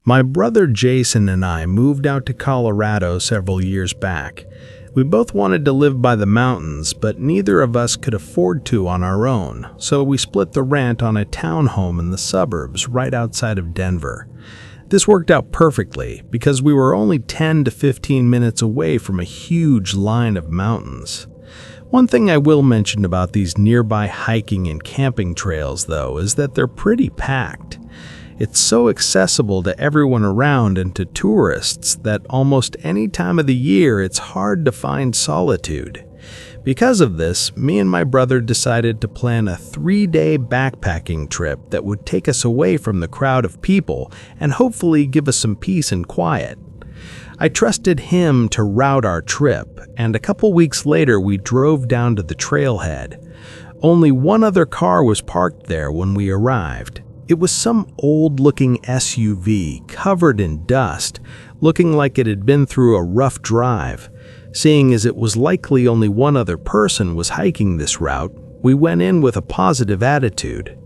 My brother Jason and I moved out to Colorado several years back. We both wanted to live by the mountains, but neither of us could afford to on our own, so we split the rent on a townhome in the suburbs right outside of Denver. This worked out perfectly because we were only 10 to 15 minutes away from a huge line of mountains. One thing I will mention about these nearby hiking and camping trails, though, is that they're pretty packed. It's so accessible to everyone around and to tourists that almost any time of the year it's hard to find solitude. Because of this, me and my brother decided to plan a 3-day backpacking trip that would take us away from the crowd of people and hopefully give us some peace and quiet. I trusted him to route our trip, and a couple weeks later we drove down to the trailhead. Only one other car was parked there when we arrived. It was some old-looking SUV covered in dust, looking like it had been through a rough drive. Seeing as it was likely only one other person was hiking this route, we went in with a positive attitude.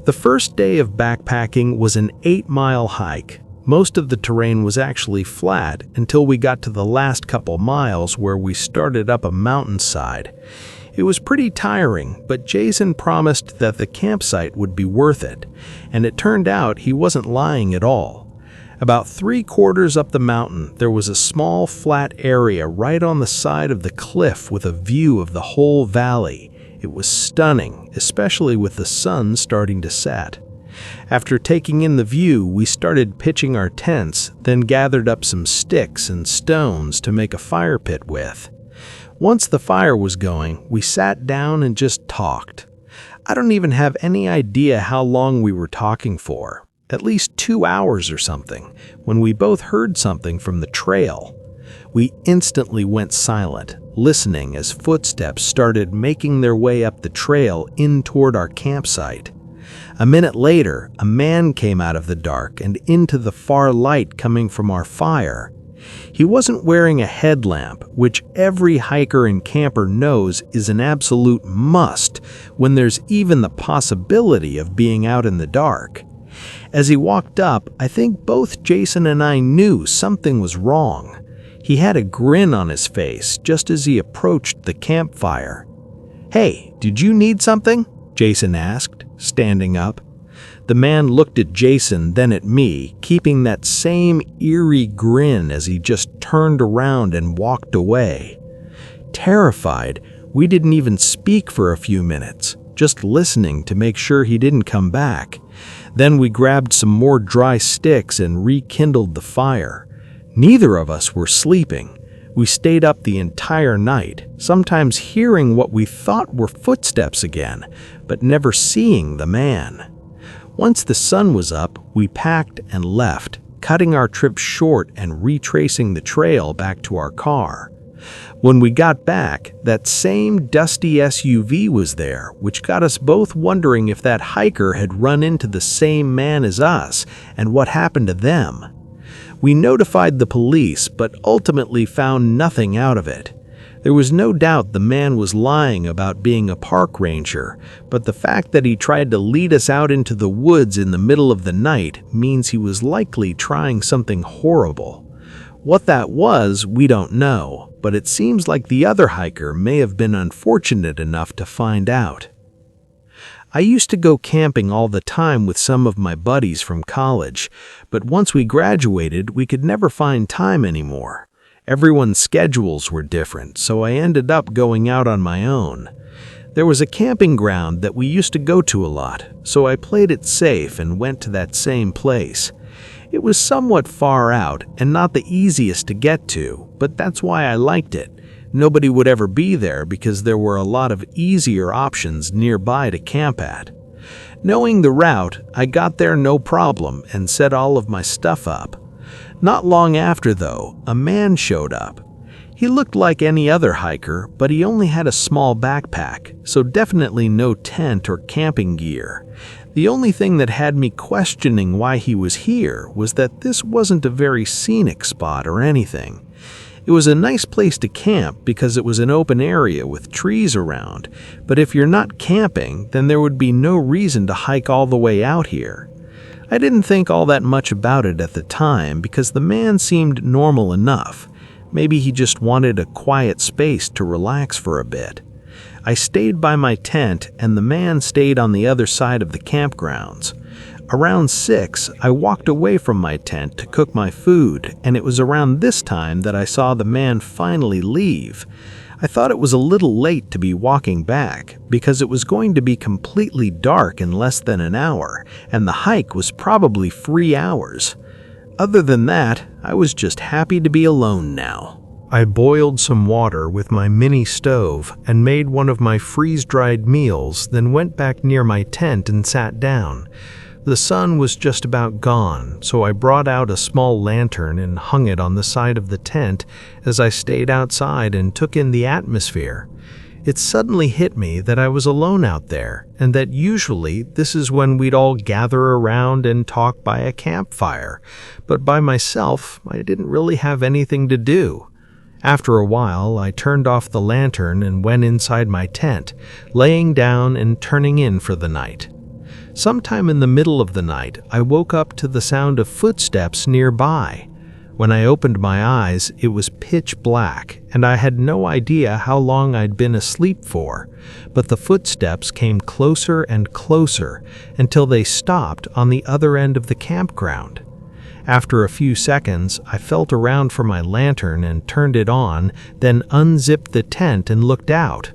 The first day of backpacking was an 8-mile hike. Most of the terrain was actually flat until we got to the last couple miles where we started up a mountainside. It was pretty tiring, but Jason promised that the campsite would be worth it, and it turned out he wasn't lying at all. About 3/4 up the mountain, there was a small flat area right on the side of the cliff with a view of the whole valley. It was stunning, especially with the sun starting to set. After taking in the view, we started pitching our tents, then gathered up some sticks and stones to make a fire pit with. Once the fire was going, we sat down and just talked. I don't even have any idea how long we were talking for, at least 2 hours or something, when we both heard something from the trail. We instantly went silent, listening as footsteps started making their way up the trail in toward our campsite. A minute later, a man came out of the dark and into the far light coming from our fire. He wasn't wearing a headlamp, which every hiker and camper knows is an absolute must when there's even the possibility of being out in the dark. As he walked up, I think both Jason and I knew something was wrong. He had a grin on his face just as he approached the campfire. "Hey, did you need something?" Jason asked, standing up. The man looked at Jason, then at me, keeping that same eerie grin as he just turned around and walked away. Terrified, we didn't even speak for a few minutes, just listening to make sure he didn't come back. Then we grabbed some more dry sticks and rekindled the fire. Neither of us were sleeping. We stayed up the entire night, sometimes hearing what we thought were footsteps again, but never seeing the man. Once the sun was up, we packed and left, cutting our trip short and retracing the trail back to our car. When we got back, that same dusty SUV was there, which got us both wondering if that hiker had run into the same man as us and what happened to them. We notified the police, but ultimately found nothing out of it. There was no doubt the man was lying about being a park ranger, but the fact that he tried to lead us out into the woods in the middle of the night means he was likely trying something horrible. What that was, we don't know, but it seems like the other hiker may have been unfortunate enough to find out. I used to go camping all the time with some of my buddies from college, but once we graduated, we could never find time anymore. Everyone's schedules were different, so I ended up going out on my own. There was a camping ground that we used to go to a lot, so I played it safe and went to that same place. It was somewhat far out and not the easiest to get to, but that's why I liked it. Nobody would ever be there because there were a lot of easier options nearby to camp at. Knowing the route, I got there no problem and set all of my stuff up. Not long after, though, a man showed up. He looked like any other hiker, but he only had a small backpack, so definitely no tent or camping gear. The only thing that had me questioning why he was here was that this wasn't a very scenic spot or anything. It was a nice place to camp because it was an open area with trees around, but if you're not camping, then there would be no reason to hike all the way out here. I didn't think all that much about it at the time because the man seemed normal enough. Maybe he just wanted a quiet space to relax for a bit. I stayed by my tent and the man stayed on the other side of the campgrounds. Around 6, I walked away from my tent to cook my food, and it was around this time that I saw the man finally leave. I thought it was a little late to be walking back because it was going to be completely dark in less than an hour, and the hike was probably 3 hours. Other than that, I was just happy to be alone now. I boiled some water with my mini stove and made one of my freeze-dried meals, then went back near my tent and sat down. The sun was just about gone, so I brought out a small lantern and hung it on the side of the tent as I stayed outside and took in the atmosphere. It suddenly hit me that I was alone out there, and that usually this is when we'd all gather around and talk by a campfire, but by myself I didn't really have anything to do. After a while, I turned off the lantern and went inside my tent, laying down and turning in for the night. Sometime in the middle of the night, I woke up to the sound of footsteps nearby. When I opened my eyes, it was pitch black, and I had no idea how long I'd been asleep for, but the footsteps came closer and closer until they stopped on the other end of the campground. After a few seconds, I felt around for my lantern and turned it on, then unzipped the tent and looked out.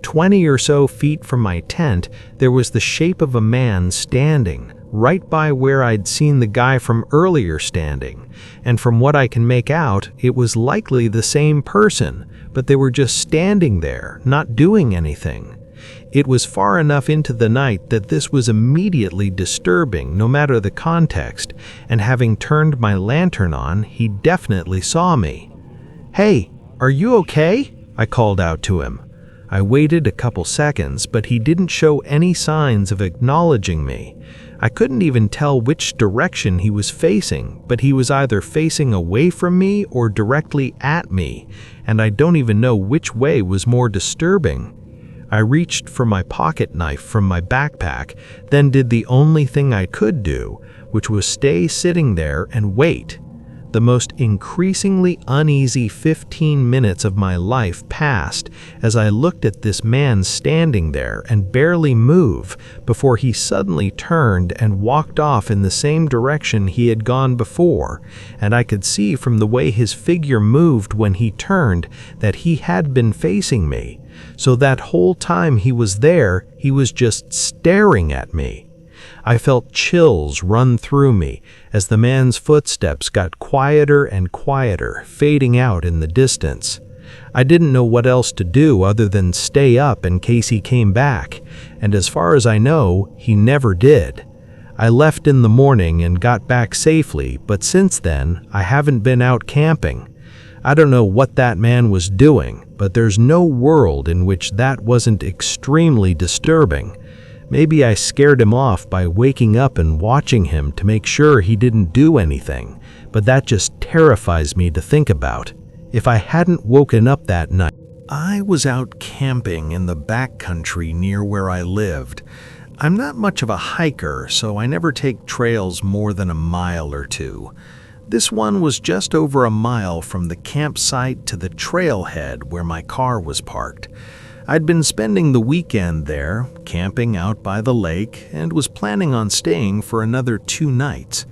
20 or so feet from my tent, there was the shape of a man standing, right by where I'd seen the guy from earlier standing, and from what I can make out, it was likely the same person, but they were just standing there, not doing anything. It was far enough into the night that this was immediately disturbing, no matter the context, and having turned my lantern on, he definitely saw me. "Hey, are you okay?" I called out to him. I waited a couple seconds, but he didn't show any signs of acknowledging me. I couldn't even tell which direction he was facing, but he was either facing away from me or directly at me, and I don't even know which way was more disturbing. I reached for my pocket knife from my backpack, then did the only thing I could do, which was stay sitting there and wait. The most increasingly uneasy 15 minutes of my life passed as I looked at this man standing there and barely move before he suddenly turned and walked off in the same direction he had gone before, and I could see from the way his figure moved when he turned that he had been facing me. So that whole time he was there, he was just staring at me. I felt chills run through me as the man's footsteps got quieter and quieter, fading out in the distance. I didn't know what else to do other than stay up in case he came back, and as far as I know, he never did. I left in the morning and got back safely, but since then, I haven't been out camping. I don't know what that man was doing, but there's no world in which that wasn't extremely disturbing. Maybe I scared him off by waking up and watching him to make sure he didn't do anything, but that just terrifies me to think about. If I hadn't woken up that night, I was out camping in the backcountry near where I lived. I'm not much of a hiker, so I never take trails more than a mile or two. This one was just over a mile from the campsite to the trailhead where my car was parked. I'd been spending the weekend there, camping out by the lake, and was planning on staying for another 2 nights.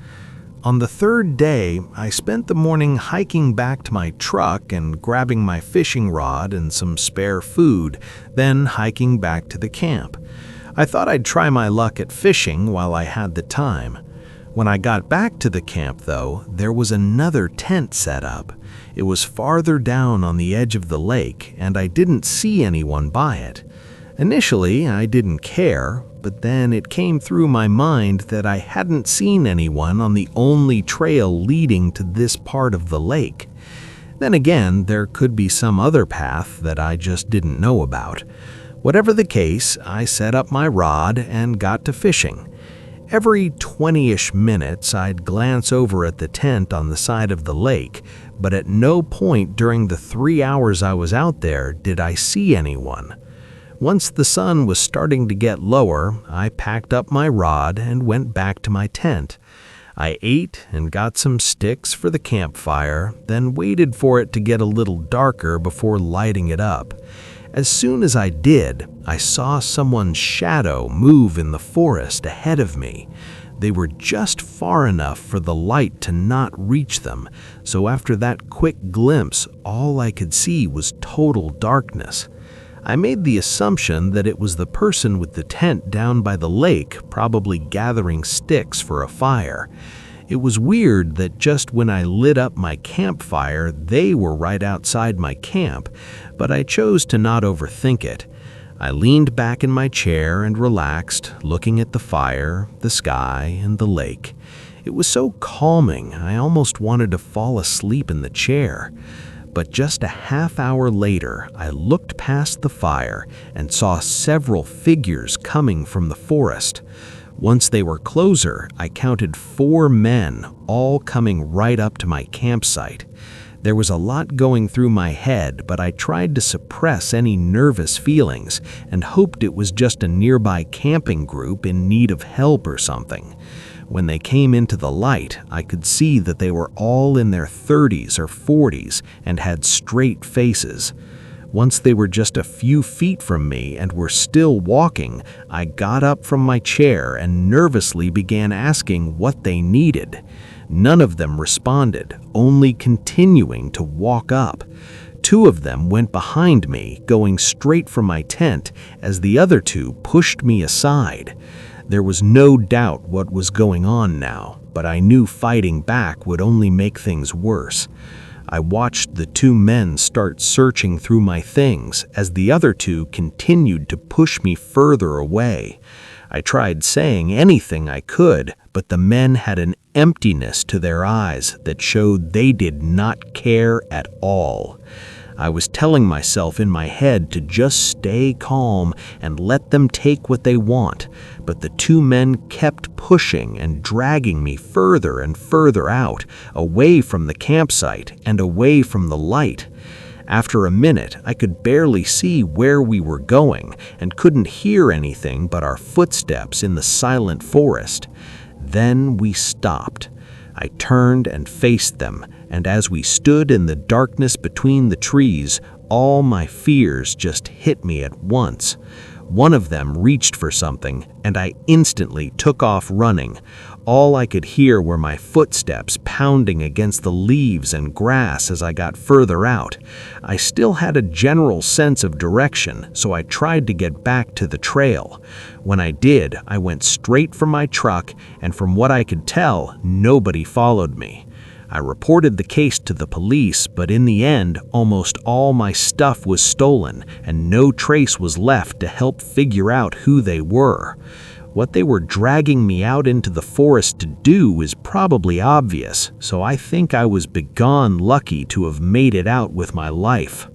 On the 3rd day, I spent the morning hiking back to my truck and grabbing my fishing rod and some spare food, then hiking back to the camp. I thought I'd try my luck at fishing while I had the time. When I got back to the camp, though, there was another tent set up. It was farther down on the edge of the lake, and I didn't see anyone by it. Initially, I didn't care, but then it came through my mind that I hadn't seen anyone on the only trail leading to this part of the lake. Then again, there could be some other path that I just didn't know about. Whatever the case, I set up my rod and got to fishing. Every 20-ish minutes, I'd glance over at the tent on the side of the lake, but at no point during the 3 hours I was out there did I see anyone. Once the sun was starting to get lower, I packed up my rod and went back to my tent. I ate and got some sticks for the campfire, then waited for it to get a little darker before lighting it up. As soon as I did, I saw someone's shadow move in the forest ahead of me. They were just far enough for the light to not reach them, so after that quick glimpse, all I could see was total darkness. I made the assumption that it was the person with the tent down by the lake, probably gathering sticks for a fire. It was weird that just when I lit up my campfire, they were right outside my camp, but I chose to not overthink it. I leaned back in my chair and relaxed, looking at the fire, the sky, and the lake. It was so calming, I almost wanted to fall asleep in the chair. But just a half hour later, I looked past the fire and saw several figures coming from the forest. Once they were closer, I counted 4 men, all coming right up to my campsite. There was a lot going through my head, but I tried to suppress any nervous feelings and hoped it was just a nearby camping group in need of help or something. When they came into the light, I could see that they were all in their 30s or 40s and had straight faces. Once they were just a few feet from me and were still walking, I got up from my chair and nervously began asking what they needed. None of them responded, only continuing to walk up. 2 of them went behind me, going straight for my tent, as the other 2 pushed me aside. There was no doubt what was going on now, but I knew fighting back would only make things worse. I watched the 2 men start searching through my things as the other 2 continued to push me further away. I tried saying anything I could, but the men had an emptiness to their eyes that showed they did not care at all. I was telling myself in my head to just stay calm and let them take what they want, but the 2 men kept pushing and dragging me further and further out, away from the campsite and away from the light. After a minute, I could barely see where we were going and couldn't hear anything but our footsteps in the silent forest. Then we stopped. I turned and faced them, and as we stood in the darkness between the trees, all my fears just hit me at once. One of them reached for something, and I instantly took off running. All I could hear were my footsteps pounding against the leaves and grass as I got further out. I still had a general sense of direction, so I tried to get back to the trail. When I did, I went straight for my truck, and from what I could tell, nobody followed me. I reported the case to the police, but in the end, almost all my stuff was stolen, and no trace was left to help figure out who they were. What they were dragging me out into the forest to do is probably obvious, so I think I was beyond lucky to have made it out with my life.